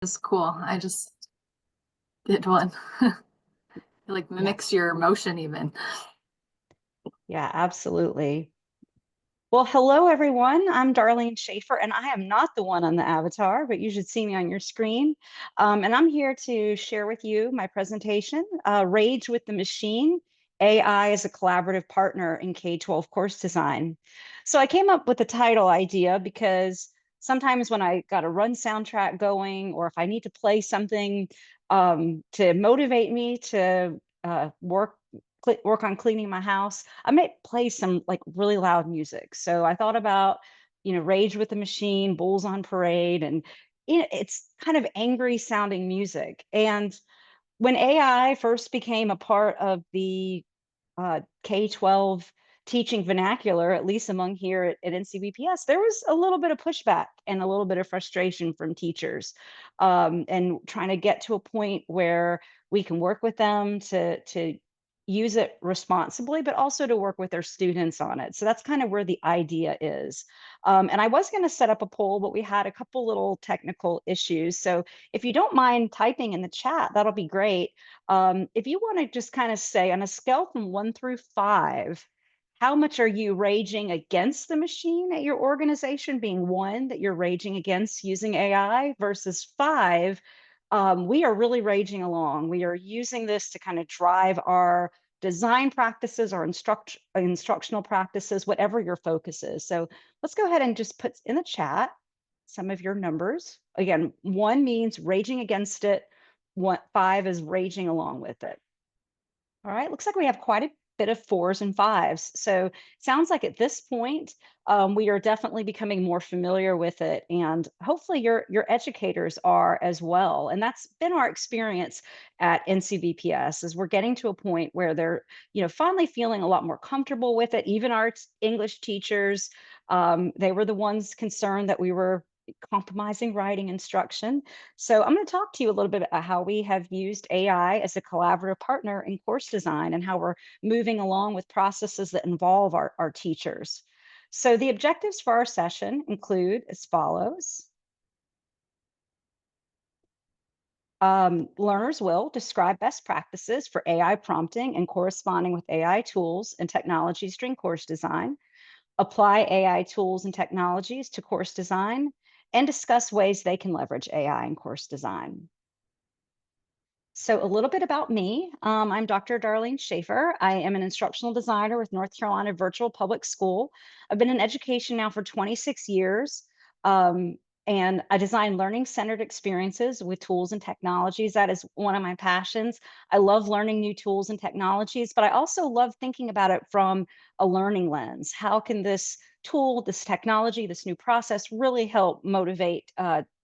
It's cool. I just did one. It like Yeah, mimics your emotion even. yeah, absolutely. Well, hello everyone. I'm Darlene Schaefer, and I am not the one on the avatar, but you should see me on your screen. And I'm here to share with you my presentation, Rage with the Machine, AI as a collaborative partner in K-12 course design. So I came up with the title idea because sometimes when I got a run soundtrack going, or if I need to play something to motivate me to work on cleaning my house, I might play some like really loud music. So I thought about, Rage with the Machine, Bulls on Parade, and it's kind of angry sounding music. And when AI first became a part of the K-12 teaching vernacular, at least among here at NCBPS, there was a little bit of pushback and a little bit of frustration from teachers, and trying to get to a point where we can work with them to use it responsibly, but also to work with their students on it. So that's kind of where the idea is. And I was going to set up a poll, but we had a couple little technical issues. So if you don't mind typing in the chat, that'll be great. If you want to just kind of say on a scale from 1 through 5, how much are you raging against the machine at your organization, being 1 that you're raging against using AI versus 5, we are really raging along. We are using this to kind of drive our design practices, our instructional practices, whatever your focus is. So let's go ahead and just put in the chat some of your numbers. Again, 1 means raging against it. 5 is raging along with it. All right, looks like we have quite a bit of 4s and 5s. So sounds like at this point, we are definitely becoming more familiar with it, and hopefully your educators are as well. And that's been our experience at NCBPS, is we're getting to a point where they're, finally feeling a lot more comfortable with it. Even our English teachers, they were the ones concerned that we were compromising writing instruction. So I'm going to talk to you a little bit about how we have used AI as a collaborative partner in course design and how we're moving along with processes that involve our teachers. So the objectives for our session include as follows. Learners will describe best practices for AI prompting and corresponding with AI tools and technologies during course design, apply AI tools and technologies to course design, and discuss ways they can leverage AI in course design. So, a little bit about me. I'm Dr. Darlene Schaefer. I am an instructional designer with North Carolina Virtual Public School. I've been in education now for 26 years, um, and I design learning centered experiences with tools and technologies. That is one of my passions. I love learning new tools and technologies, but I also love thinking about it from a learning lens. How can this tool, this technology, this new process really help motivate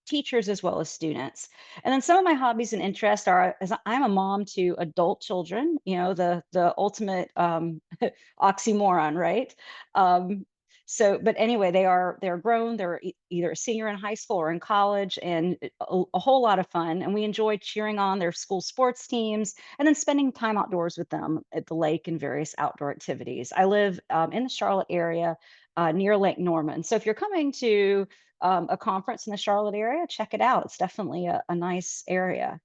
teachers as well as students? And then some of my hobbies and interests are, as I'm a mom to adult children, the ultimate oxymoron, right? Um, but anyway, they're grown. They're either a senior in high school or in college, and a whole lot of fun. And we enjoy cheering on their school sports teams, and then spending time outdoors with them at the lake and various outdoor activities. I live in the Charlotte area, near Lake Norman. So if you're coming to a conference in the Charlotte area, check it out. It's definitely a nice area.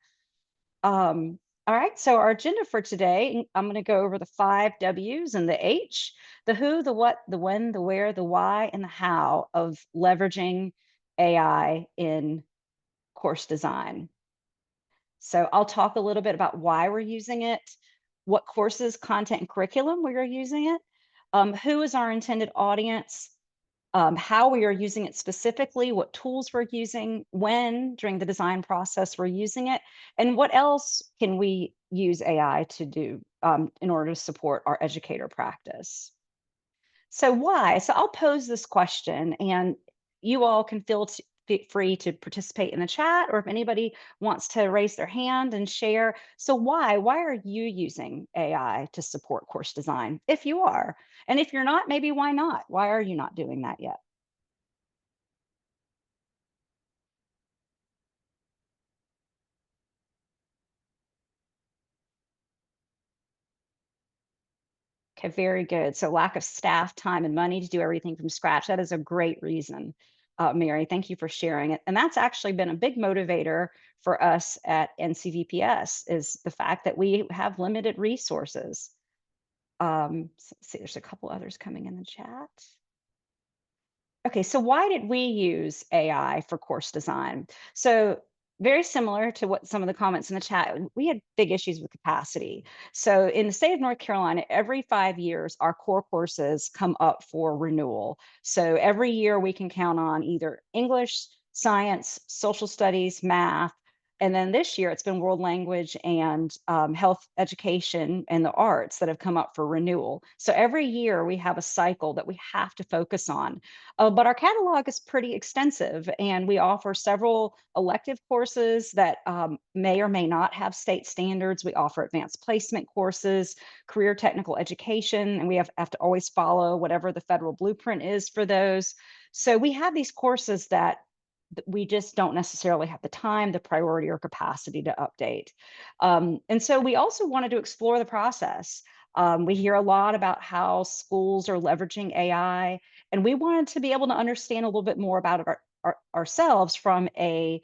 Um, all right, so our agenda for today, I'm going to go over the 5 W's and the H, the who, the what, the when, the where, the why, and the how of leveraging AI in course design. So I'll talk a little bit about why we're using it, what courses, content, and curriculum we are using it, who is our intended audience, how we are using it specifically, what tools we're using, when during the design process we're using it, and what else can we use AI to do in order to support our educator practice. So why? So I'll pose this question, and you all can feel free to participate in the chat, or if anybody wants to raise their hand and share. So why? Why are you using AI to support course design? If you are, and if you're not, maybe why not? Why are you not doing that yet? Okay, very good. So lack of staff, time, and money to do everything from scratch. That is a great reason. Mary. Thank you for sharing it. And that's actually been a big motivator for us at NCVPS is the fact that we have limited resources. Let's see, there's a couple others coming in the chat. Okay, so why did we use AI for course design? So very similar to what some of the comments in the chat, we had big issues with capacity. So in the state of North Carolina, every 5 years, our core courses come up for renewal. So every year we can count on either English, science, social studies, math, and then this year it's been world language and health education and the arts that have come up for renewal. So every year we have a cycle that we have to focus on. But our catalog is pretty extensive, and we offer several elective courses that may or may not have state standards. We offer advanced placement courses, career technical education, and we have to always follow whatever the federal blueprint is for those. So we have these courses that we just don't necessarily have the time, the priority, or capacity to update. And so we also wanted to explore the process. We hear a lot about how schools are leveraging AI, and we wanted to be able to understand a little bit more about it ourselves from a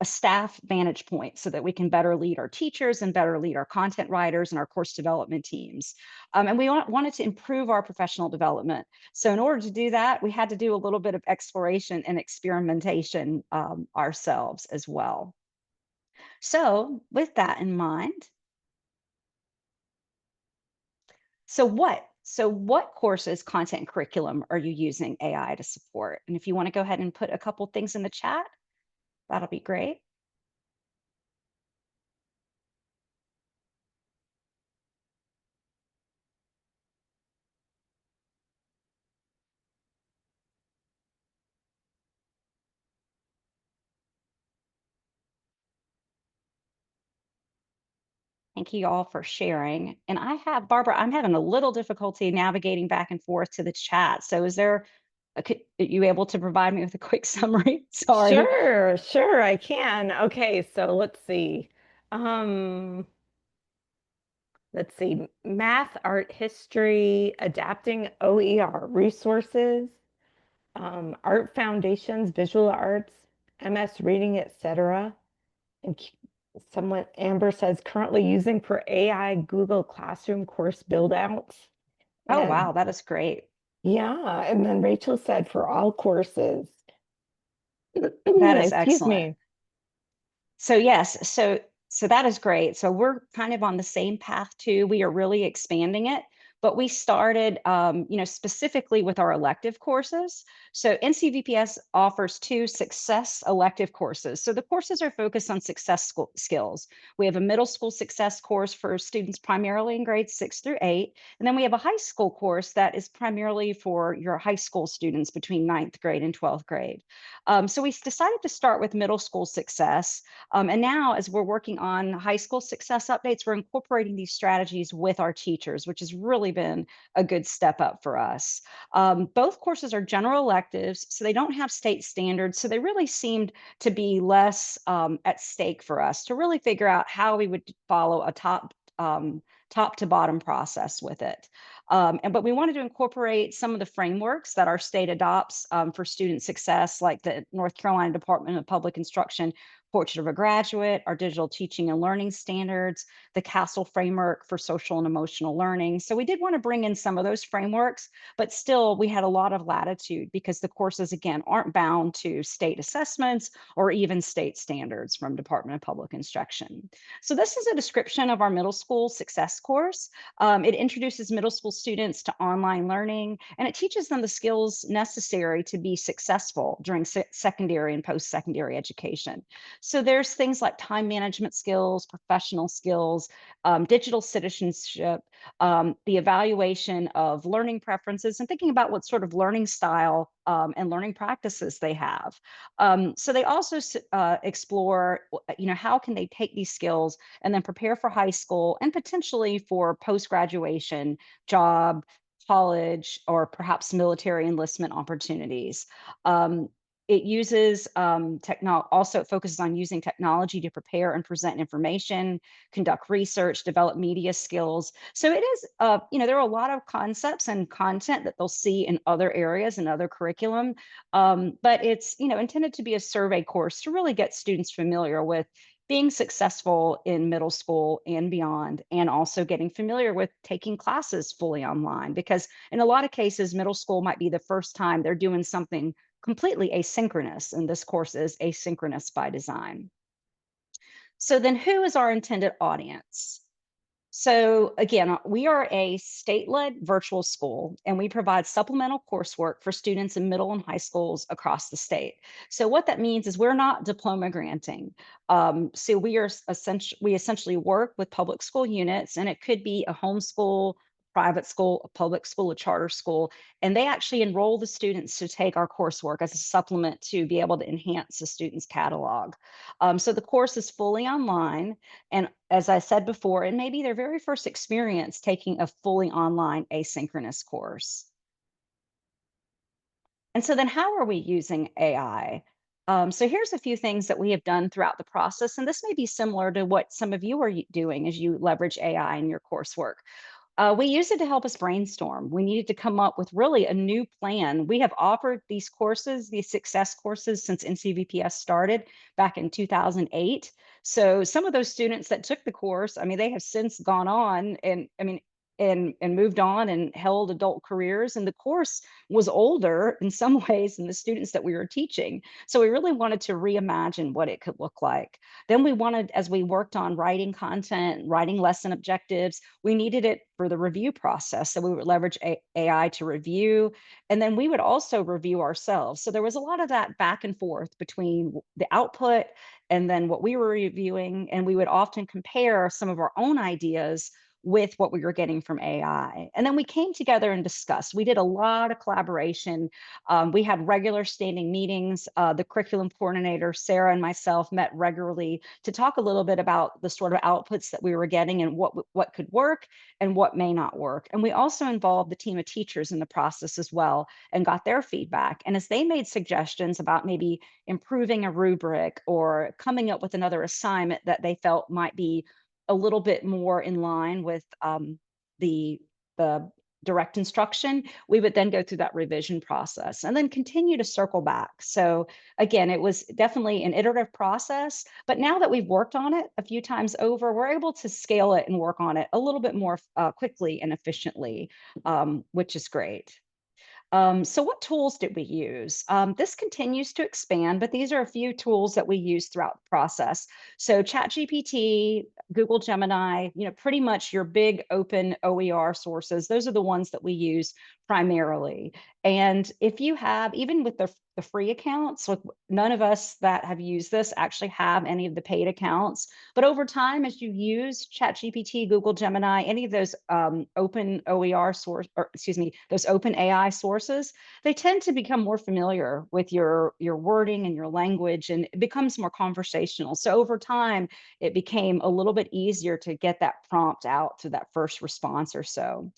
staff vantage point so that we can better lead our teachers and better lead our content writers and our course development teams. And we wanted to improve our professional development. So in order to do that, we had to do a little bit of exploration and experimentation ourselves as well. So with that in mind, so what courses, content, and curriculum are you using AI to support? And if you want to go ahead and put a couple things in the chat, that'll be great. Thank you all for sharing. And Barbara, I'm having a little difficulty navigating back and forth to the chat. So are you able to provide me with a quick summary? Sorry. Sure, sure, I can. Okay, so Um, let's see, math, art, history, adapting OER resources, art foundations, visual arts, MS reading, etc. And someone, Amber says, currently using for AI Google Classroom course build outs. Oh, And wow, that is great. yeah, and then Rachel said for all courses. That is Excuse excellent. me. So yes, so that is great. So we're kind of on the same path too. We are really expanding it, but we started, specifically with our elective courses. So NCVPS offers 2 success elective courses. So the courses are focused on skills. We have a middle school success course for students primarily in grades 6 through 8, and then we have a high school course that is primarily for your high school students between 9th grade and 12th grade. So we decided to start with middle school success. And now, as we're working on high school success updates, we're incorporating these strategies with our teachers, which has really been a good step up for us. Both courses are general electives, so they don't have state standards. So they really seemed to be less at stake for us to really figure out how we would follow a top to bottom process with it. But we wanted to incorporate some of the frameworks that our state adopts for student success, like the North Carolina Department of Public Instruction Portrait of a Graduate, our digital teaching and learning standards, the Castle framework for social and emotional learning. So we did want to bring in some of those frameworks, but still we had a lot of latitude because the courses, again, aren't bound to state assessments or even state standards from Department of Public Instruction. So this is a description of our middle school success course. It introduces middle school students to online learning, and it teaches them the skills necessary to be successful during secondary and post-secondary education. So there's things like time management skills, professional skills, digital citizenship, the evaluation of learning preferences, and thinking about what sort of learning style and learning practices they have. So they also explore, how can they take these skills and then prepare for high school and potentially for post-graduation, job, college, or perhaps military enlistment opportunities. it uses also it focuses on using technology to prepare and present information, conduct research, develop media skills. So it is, there are a lot of concepts and content that they'll see in other areas and other curriculum, but it's, intended to be a survey course to really get students familiar with being successful in middle school and beyond, and also getting familiar with taking classes fully online, because in a lot of cases, middle school might be the first time they're doing something completely asynchronous, and this course is asynchronous by design. So then who is our intended audience? So again, we are a state-led virtual school, and we provide supplemental coursework for students in middle and high schools across the state. So what that means is we're not diploma granting. So we essentially work with public school units, and it could be a homeschool, private school, a public school, a charter school, and they actually enroll the students to take our coursework as a supplement to be able to enhance the student's catalog. So the course is fully online. And as I said before, it may be their very first experience taking a fully online asynchronous course. And so then how are we using AI? So here's a few things that we have done throughout the process, and this may be similar to what some of you are doing as you leverage AI in your coursework. We used it to help us brainstorm. We needed to come up with really a new plan. We have offered these courses, these success courses, since NCVPS started back in 2008. So some of those students that took the course, I mean, they have since gone on and moved on and held adult careers. And the course was older in some ways than the students that we were teaching. So we really wanted to reimagine what it could look like. Then we wanted, as we worked on writing content, writing lesson objectives, we needed it for the review process. So we would leverage AI to review, and then we would also review ourselves. So there was a lot of that back and forth between the output and then what we were reviewing. And we would often compare some of our own ideas with what we were getting from AI. And then we came together and discussed. We did a lot of collaboration. We had regular standing meetings. The curriculum coordinator, Sarah, and myself met regularly to talk a little bit about the sort of outputs that we were getting and what could work and what may not work. And we also involved the team of teachers in the process as well and got their feedback. And as they made suggestions about maybe improving a rubric or coming up with another assignment that they felt might be a little bit more in line with the direct instruction, we would then go through that revision process and then continue to circle back. So again, it was definitely an iterative process, but now that we've worked on it a few times over, we're able to scale it and work on it a little bit more quickly and efficiently, which is great. So what tools did we use? This continues to expand, but these are a few tools that we use throughout the process. So ChatGPT, Google Gemini, pretty much your big open OER sources. Those are the ones that we use primarily. And if you have, even with the free accounts, look, none of us that have used this actually have any of the paid accounts. But over time, as you use ChatGPT, Google Gemini, any of those open OER source, or excuse me, those open AI sources, they tend to become more familiar with your wording and your language, and it becomes more conversational. So over time, it became a little bit easier to get that prompt out to that first response or so.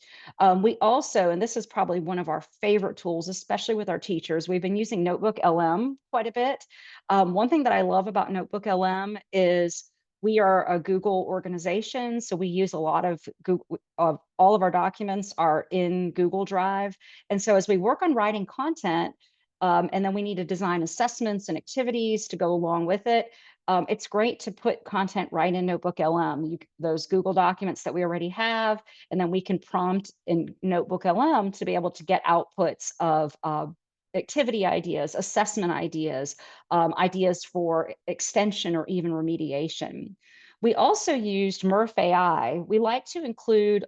We also, and this is probably one of our favorite tools, especially with our teachers, we've been using Notebook LM quite a bit. One thing that I love about Notebook LM is we are a Google organization, so we use a lot of Google, all of our documents are in Google Drive. And so as we work on writing content, and then we need to design assessments and activities to go along with it, it's great to put content right in Notebook LM, those Google documents that we already have, and then we can prompt in Notebook LM to be able to get outputs of activity ideas, assessment ideas, ideas for extension or even remediation. We also used Murph AI. We like to include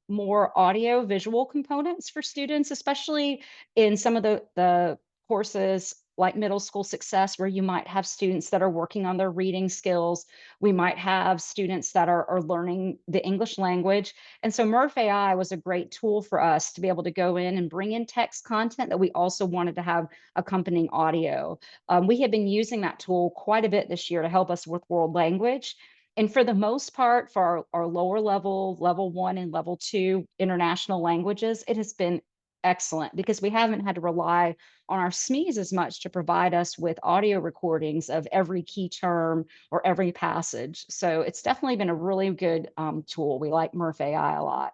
more audio visual components for students, especially in some of the courses like middle school success, where you might have students that are working on their reading skills. We might have students that are learning the English language. And so Murph AI was a great tool for us to be able to go in and bring in text content that we also wanted to have accompanying audio. We have been using that tool quite a bit this year to help us with world language. And for the most part, for our lower level, level 1 and level 2 international languages, it has been excellent because we haven't had to rely on our SMEs as much to provide us with audio recordings of every key term or every passage. So it's definitely been a really good tool. We like Murph AI a lot.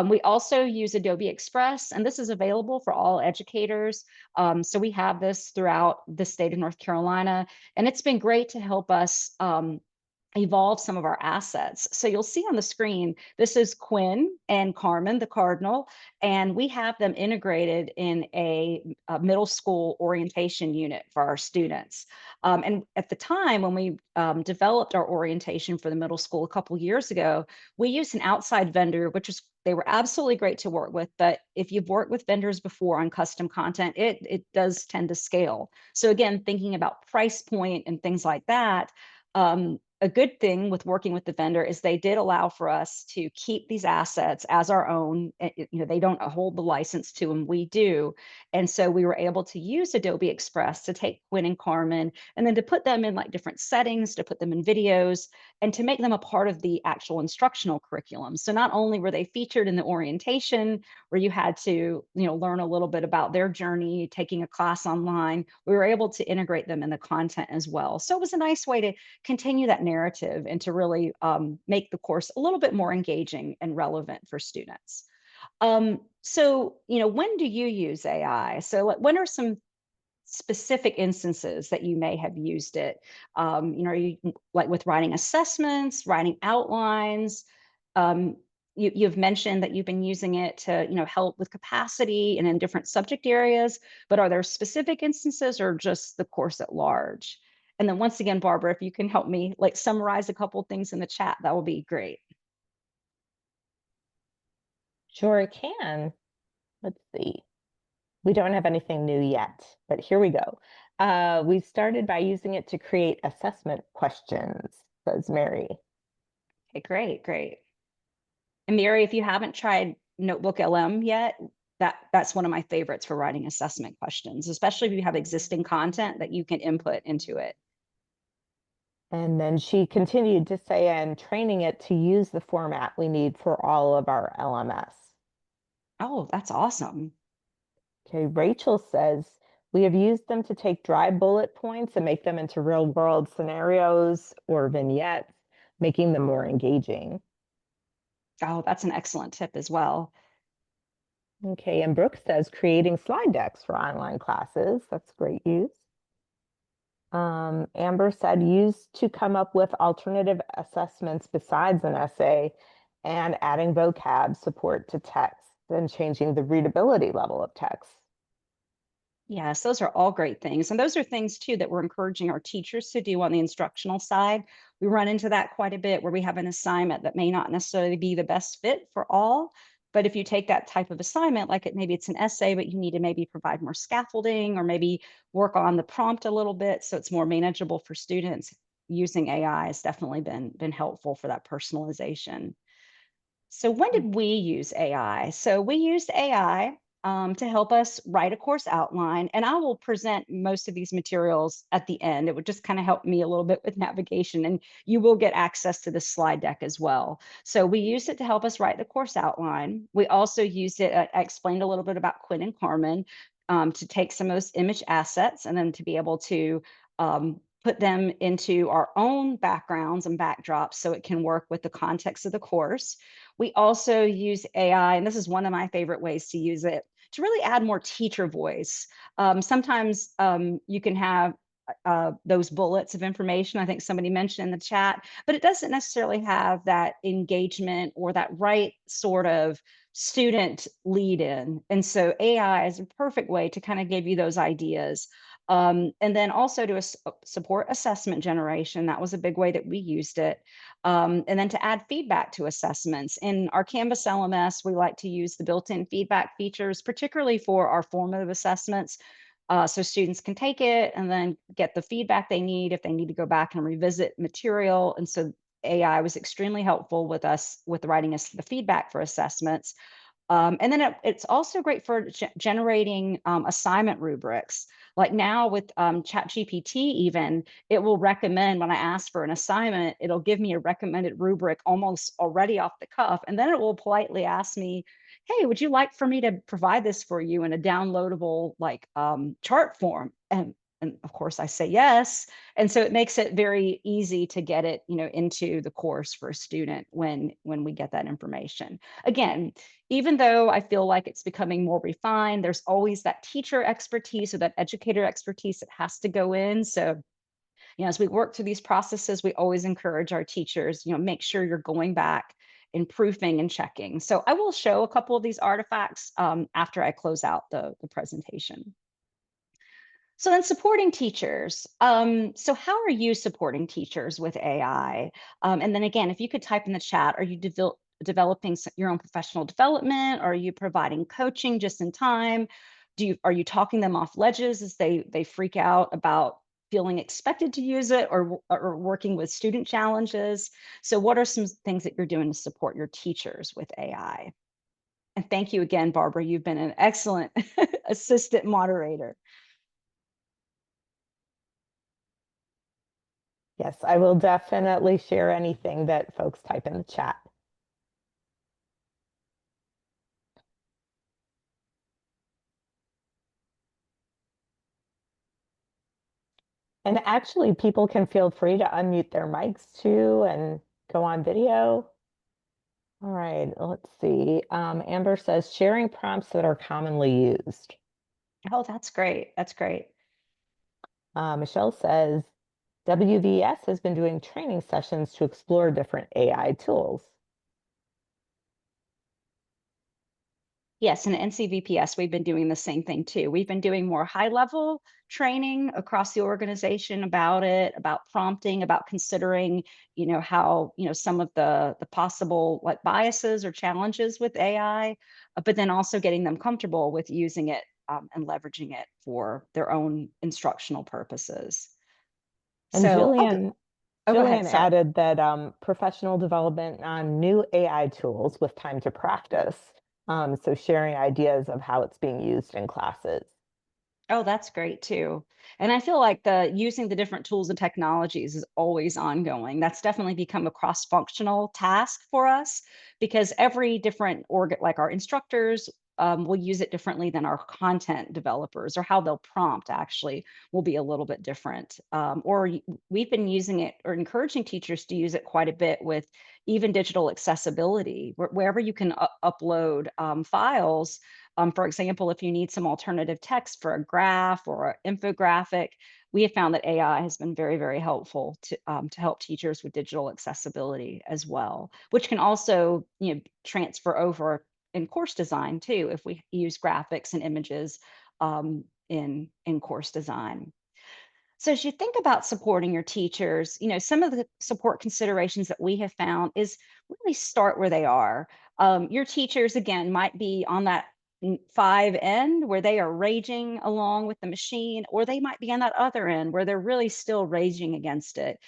We also use Adobe Express, and this is available for all educators. So we have this throughout the state of North Carolina, and it's been great to help us evolve some of our assets. So you'll see on the screen, this is Quinn and Carmen, the Cardinal, and we have them integrated in a middle school orientation unit for our students. And at the time when we developed our orientation for the middle school a couple years ago, we used an outside vendor, which was they were absolutely great to work with, but if you've worked with vendors before on custom content, it does tend to scale. So again, thinking about price point and things like that, a good thing with working with the vendor is they did allow for us to keep these assets as our own. They don't hold the license to them, we do. And so we were able to use Adobe Express to take Quinn and Carmen and then to put them in like different settings, to put them in videos, and to make them a part of the actual instructional curriculum. So not only were they featured in the orientation where you had to, learn a little bit about their journey, taking a class online, we were able to integrate them in the content as well. So it was a nice way to continue that narrative and to really make the course a little bit more engaging and relevant for students. So, when do you use AI? So when are some specific instances that you may have used it? Are you like with writing assessments, writing outlines? You've mentioned that you've been using it to, help with capacity and in different subject areas, but are there specific instances or just the course at large? And then once again, Barbara, if you can help me like summarize a couple things in the chat, that will be great. Sure, it can. Let's see. We don't have anything new yet, but here we go. We started by using it to create assessment questions, says Mary. Okay, great. And Mary, if you haven't tried Notebook LM yet, that's one of my favorites for writing assessment questions, especially if you have existing content that you can input into it. And then she continued to say, and training it to use the format we need for all of our LMS. Oh, that's awesome. Okay, Rachel says, we have used them to take dry bullet points and make them into real world scenarios or vignettes, making them more engaging. Oh, that's an excellent tip as well. Okay, and Brooke says creating slide decks for online classes. That's great use. Amber said used to come up with alternative assessments besides an essay and adding vocab support to text and changing the readability level of text. Yes, those are all great things. And those are things too that we're encouraging our teachers to do on the instructional side. We run into that quite a bit where we have an assignment that may not necessarily be the best fit for all. But if you take that type of assignment, like maybe it's an essay, but you need to maybe provide more scaffolding or maybe work on the prompt a little bit so it's more manageable for students, using AI has definitely been helpful for that personalization. So when did we use AI? So we used AI to help us write a course outline, and I will present most of these materials at the end. It would just kind of help me a little bit with navigation, and you will get access to the slide deck as well. So we used it to help us write the course outline. We also used it, I explained a little bit about Quinn and Carmen, to take some of those image assets and then to be able to put them into our own backgrounds and backdrops so it can work with the context of the course. We also use AI, and this is one of my favorite ways to use it, to really add more teacher voice. Sometimes you can have those bullets of information, I think somebody mentioned in the chat, but it doesn't necessarily have that engagement or that right sort of student lead in. And so AI is a perfect way to kind of give you those ideas. And then also to support assessment generation. That was a big way that we used it. And then to add feedback to assessments. In our Canvas LMS, we like to use the built-in feedback features, particularly for our formative assessments. So students can take it and then get the feedback they need if they need to go back and revisit material. And so AI was extremely helpful with us with writing us the feedback for assessments. And then it's also great for generating assignment rubrics. Like now with ChatGPT even, it will recommend when I ask for an assignment, it'll give me a recommended rubric almost already off the cuff. And then it will politely ask me, hey, would you like for me to provide this for you in a downloadable like chart form? And of course I say yes. And so it makes it very easy to get it, into the course for a student when we get that information. Again, even though I feel like it's becoming more refined, there's always that teacher expertise or that educator expertise that has to go in. So, as we work through these processes, we always encourage our teachers, make sure you're going back and proofing and checking. So I will show a couple of these artifacts after I close out the presentation. So then supporting teachers. So how are you supporting teachers with AI? And then again, if you could type in the chat, are you developing your own professional development? Or are you providing coaching just in time? Are you talking them off ledges as they freak out about feeling expected to use it, or working with student challenges? So what are some things that you're doing to support your teachers with AI? And thank you again, Barbara. You've been an excellent assistant moderator. Yes, I will definitely share anything that folks type in the chat. And actually, people can feel free to unmute their mics too and go on video. All right, let's see. Amber says sharing prompts that are commonly used. Oh, that's great. That's great. Michelle says WVS has been doing training sessions to explore different AI tools. Yes, and NCVPS, we've been doing the same thing too. We've been doing more high-level training across the organization about it, about prompting, about considering, how, some of the possible like biases or challenges with AI, but then also getting them comfortable with using it and leveraging it for their own instructional purposes. And So, Jillian, go ahead. Jillian Sorry. added that professional development on new AI tools with time to practice. So sharing ideas of how it's being used in classes. Oh, that's great too. And I feel like using the different tools and technologies is always ongoing. That's definitely become a cross-functional task for us, because every different like our instructors will use it differently than our content developers, or how they'll prompt actually will be a little bit different. We've been using it or encouraging teachers to use it quite a bit with even digital accessibility, wherever you can upload files. For example, if you need some alternative text for a graph or an infographic, we have found that AI has been very, very helpful to help teachers with digital accessibility as well, which can also transfer over in course design too, if we use graphics and images in course design. So as you think about supporting your teachers, some of the support considerations that we have found is really start where they are. Your teachers, again, might be on that 5 end where they are raging along with the machine, or they might be on that other end where they're really still raging against it.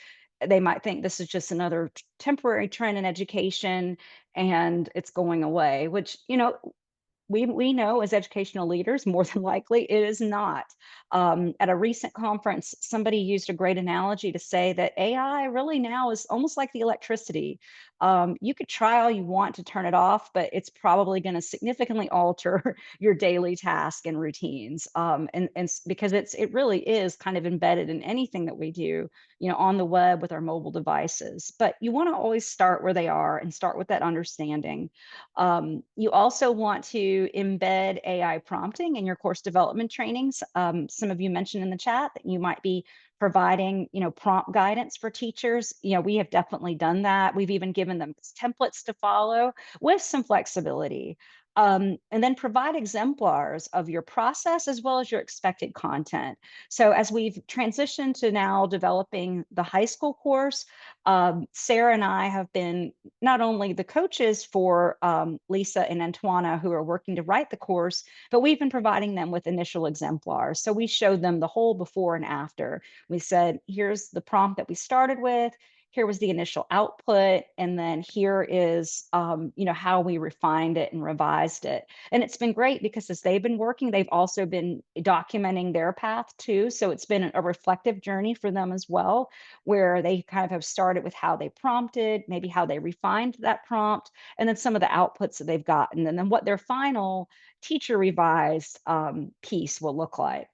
They might think this is just another temporary trend in education and it's going away, which, we know as educational leaders, more than likely it is not. At a recent conference, somebody used a great analogy to say that AI really now is almost like the electricity. You could try all you want to turn it off, but it's probably going to significantly alter your daily task and routines. And because it really is kind of embedded in anything that we do, on the web with our mobile devices. But you want to always start where they are and start with that understanding. You also want to embed AI prompting in your course development trainings. Some of you mentioned in the chat that you might be providing, prompt guidance for teachers. We have definitely done that. We've even given them templates to follow with some flexibility. And then provide exemplars of your process as well as your expected content. So as we've transitioned to now developing the high school course, Sarah and I have been not only the coaches for Lisa and Antoina, who are working to write the course, but we've been providing them with initial exemplars. So we showed them the whole before and after. We said, here's the prompt that we started with. here was the initial output, and then here is, how we refined it and revised it. And it's been great because as they've been working, they've also been documenting their path too. So it's been a reflective journey for them as well, where they kind of have started with how they prompted, maybe how they refined that prompt, and then some of the outputs that they've gotten, and then what their final teacher revised piece will look like.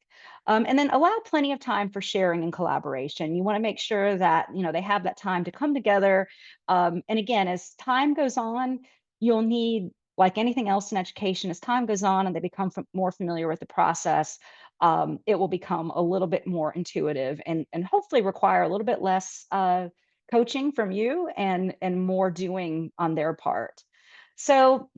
And then allow plenty of time for sharing and collaboration. You want to make sure that they have that time to come together. And again, as time goes on, you'll need, like anything else in education, as time goes on and they become more familiar with the process, it will become a little bit more intuitive and hopefully require a little bit less coaching from you and more doing on their part. So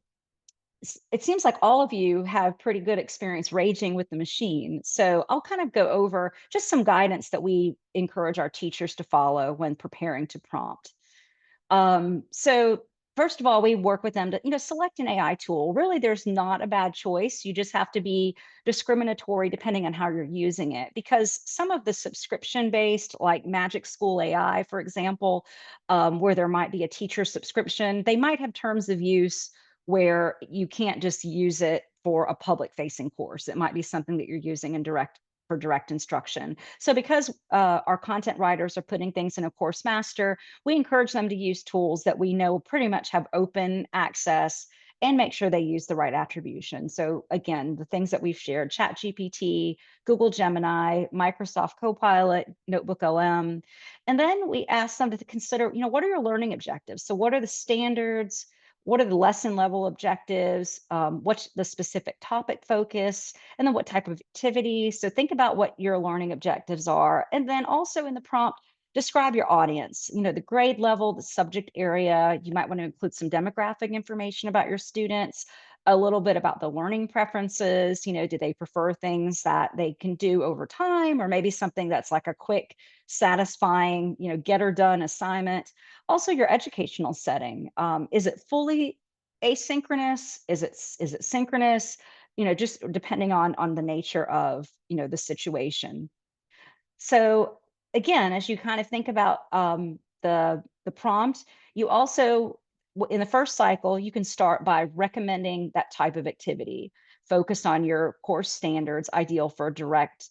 it seems like all of you have pretty good experience raging with the machine. So I'll kind of go over just some guidance that we encourage our teachers to follow when preparing to prompt. So first of all, we work with them to, select an AI tool. Really, there's not a bad choice. You just have to be discriminatory depending on how you're using it, because some of the subscription-based, like Magic School AI, for example, where there might be a teacher subscription, they might have terms of use where you can't just use it for a public-facing course. It might be something that you're using for direct instruction. So because our content writers are putting things in a course master, we encourage them to use tools that we know pretty much have open access and make sure they use the right attribution. So again, the things that we've shared: ChatGPT, Google Gemini, Microsoft Copilot, Notebook LM. And then we ask them to consider, what are your learning objectives? So what are the standards? What are the lesson level objectives? What's the specific topic focus? And then what type of activity? So think about what your learning objectives are. And then also in the prompt, describe your audience, the grade level, the subject area. You might want to include some demographic information about your students, a little bit about the learning preferences. Do they prefer things that they can do over time, or maybe something that's like a quick, satisfying, get her done assignment? Also, your educational setting. Is it fully asynchronous? Is it synchronous? Just depending on the nature of the situation. So again, as you kind of think about the prompt, you also, in the first cycle, you can start by recommending that type of activity focused on your course standards, ideal for direct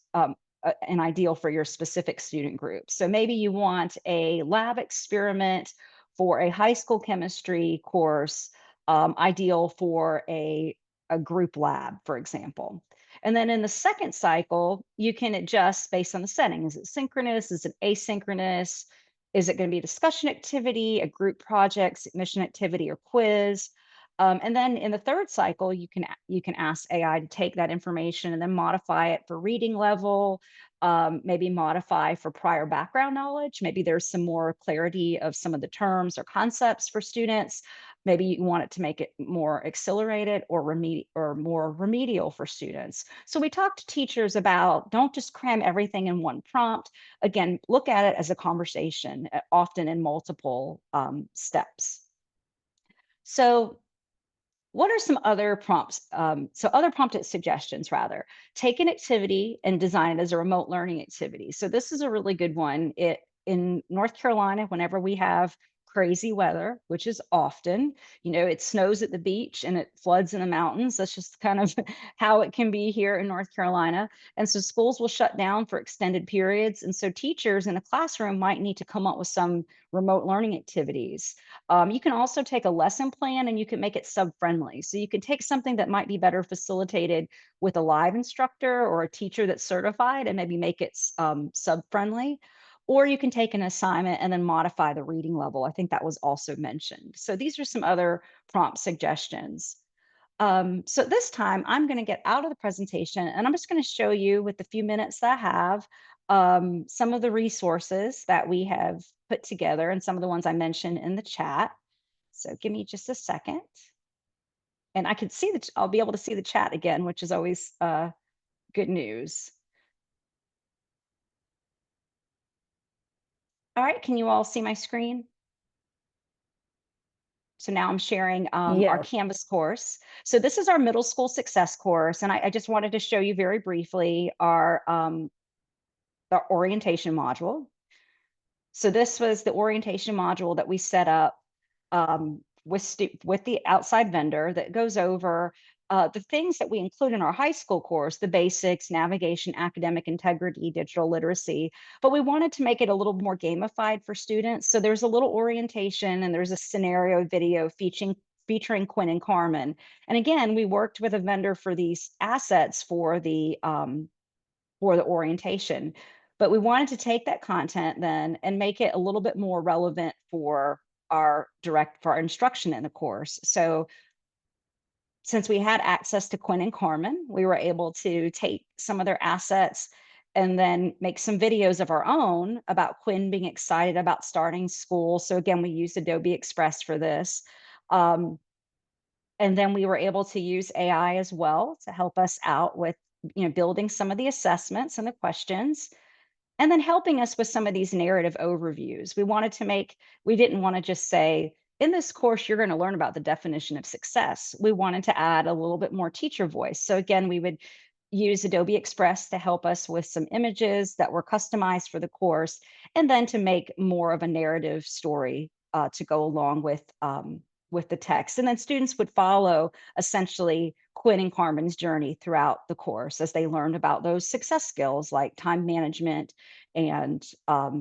and ideal for your specific student group. So maybe you want a lab experiment for a high school chemistry course, ideal for a group lab, for example. And then in the second cycle, you can adjust based on the setting. Is it synchronous? Is it asynchronous? Is it going to be a discussion activity, a group project, submission activity, or quiz? And then in the third cycle, you can ask AI to take that information and then modify it for reading level, maybe modify for prior background knowledge. Maybe there's some more clarity of some of the terms or concepts for students. Maybe you want it to make it more accelerated or more remedial for students. So we talk to teachers about, don't just cram everything in one prompt. Again, look at it as a conversation, often in multiple steps. So what are some other prompts? So other prompted suggestions, rather. Take an activity and design it as a remote learning activity. So this is a really good one. In North Carolina, whenever we have crazy weather, which is often, it snows at the beach and it floods in the mountains. That's just kind of how it can be here in North Carolina. And so schools will shut down for extended periods. And so teachers in the classroom might need to come up with some remote learning activities. You can also take a lesson plan and you can make it sub-friendly. So you can take something that might be better facilitated with a live instructor or a teacher that's certified and maybe make it sub-friendly. Or you can take an assignment and then modify the reading level. I think that was also mentioned. So these are some other prompt suggestions. So this time I'm going to get out of the presentation and I'm just going to show you, with the few minutes that I have, some of the resources that we have put together and some of the ones I mentioned in the chat. So give me just a second. And I can see I'll be able to see the chat again, which is always good news. All right, can you all see my screen? So now I'm sharing our Yes. Canvas course. So this is our middle school success course. And I just wanted to show you very briefly our orientation module. So this was the orientation module that we set up with the outside vendor that goes over the things that we include in our high school course, the basics, navigation, academic integrity, digital literacy, but we wanted to make it a little more gamified for students. So there's a little orientation and there's a scenario video featuring Quinn and Carmen. And again, we worked with a vendor for these assets for the orientation. But we wanted to take that content then and make it a little bit more relevant for our instruction in the course. So since we had access to Quinn and Carmen, we were able to take some of their assets and then make some videos of our own about Quinn being excited about starting school. So again, we used Adobe Express for this. And then we were able to use AI as well to help us out with, building some of the assessments and the questions, and then helping us with some of these narrative overviews. We didn't want to just say, in this course, you're going to learn about the definition of success. We wanted to add a little bit more teacher voice. So again, we would use Adobe Express to help us with some images that were customized for the course, and then to make more of a narrative story to go along with the text. And then students would follow essentially Quinn and Carmen's journey throughout the course as they learned about those success skills like time management and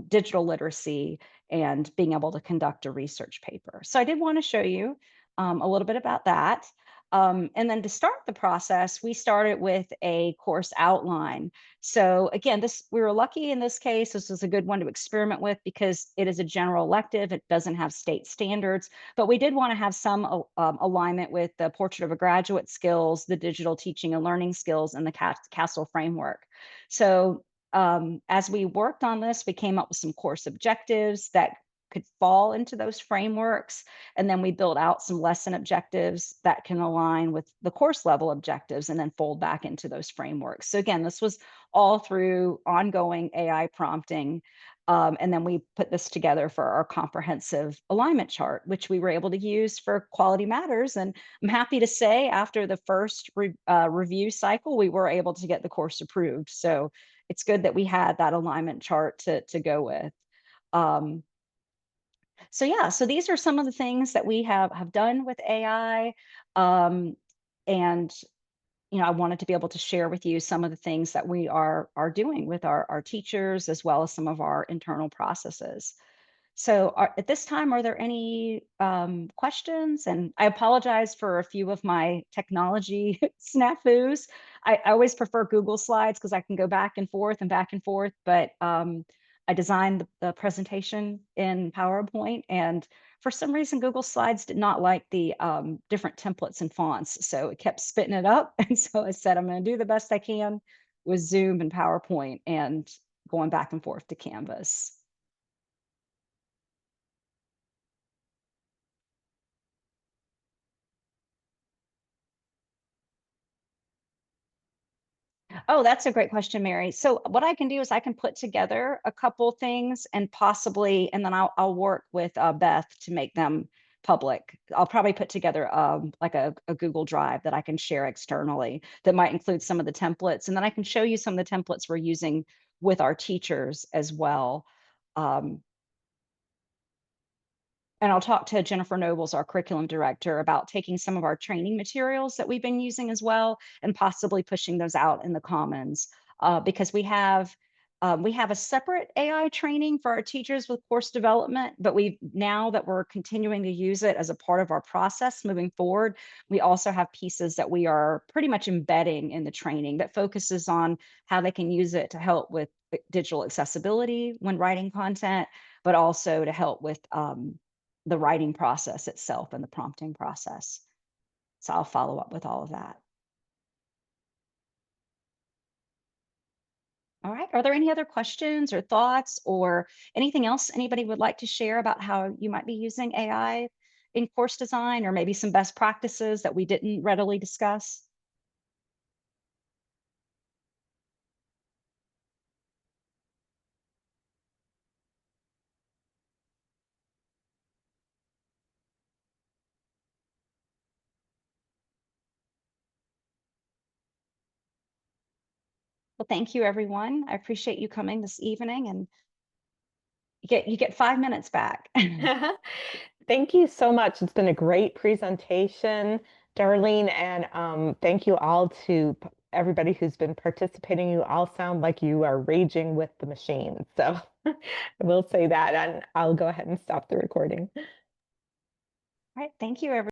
digital literacy and being able to conduct a research paper. So I did want to show you a little bit about that. And then to start the process, we started with a course outline. So again, we were lucky in this case. This was a good one to experiment with because it is a general elective. It doesn't have state standards, but we did want to have some alignment with the Portrait of a Graduate skills, the digital teaching and learning skills, and the CASTLE framework. So as we worked on this, we came up with some course objectives that could fall into those frameworks. And then we built out some lesson objectives that can align with the course level objectives and then fold back into those frameworks. So again, this was all through ongoing AI prompting. And then we put this together for our comprehensive alignment chart, which we were able to use for Quality Matters. And I'm happy to say after the first review cycle, we were able to get the course approved. So it's good that we had that alignment chart to go with. So yeah, so these are some of the things that we have done with AI. And I wanted to be able to share with you some of the things that we are doing with our teachers, as well as some of our internal processes. So at this time, are there any questions? And I apologize for a few of my technology snafus. I always prefer Google Slides because I can go back and forth, but I designed the presentation in PowerPoint, and for some reason, Google Slides did not like the different templates and fonts, so it kept spitting it up. And so I said, I'm going to do the best I can with Zoom and PowerPoint and going back and forth to Canvas. Oh, that's a great question, Mary. So what I can do is I can put together a couple things and possibly, and then I'll work with Beth to make them public. I'll probably put together like a Google Drive that I can share externally that might include some of the templates. And then I can show you some of the templates we're using with our teachers as well. And I'll talk to Jennifer Nobles, our curriculum director, about taking some of our training materials that we've been using as well and possibly pushing those out in the commons because we have a separate AI training for our teachers with course development, but now that we're continuing to use it as a part of our process moving forward, we also have pieces that we are pretty much embedding in the training that focuses on how they can use it to help with digital accessibility when writing content, but also to help with the writing process itself and the prompting process. So I'll follow up with all of that. All right. Are there any other questions or thoughts or anything else anybody would like to share about how you might be using AI in course design, or maybe some best practices that we didn't readily discuss? Well, thank you, everyone. I appreciate you coming this evening, and you get 5 minutes back. Thank you so much. It's been a great presentation, Darlene, and thank you all to everybody who's been participating. You all sound like you are raging with the machine. So I will say that, and I'll go ahead and stop the recording. All right, thank you, everyone.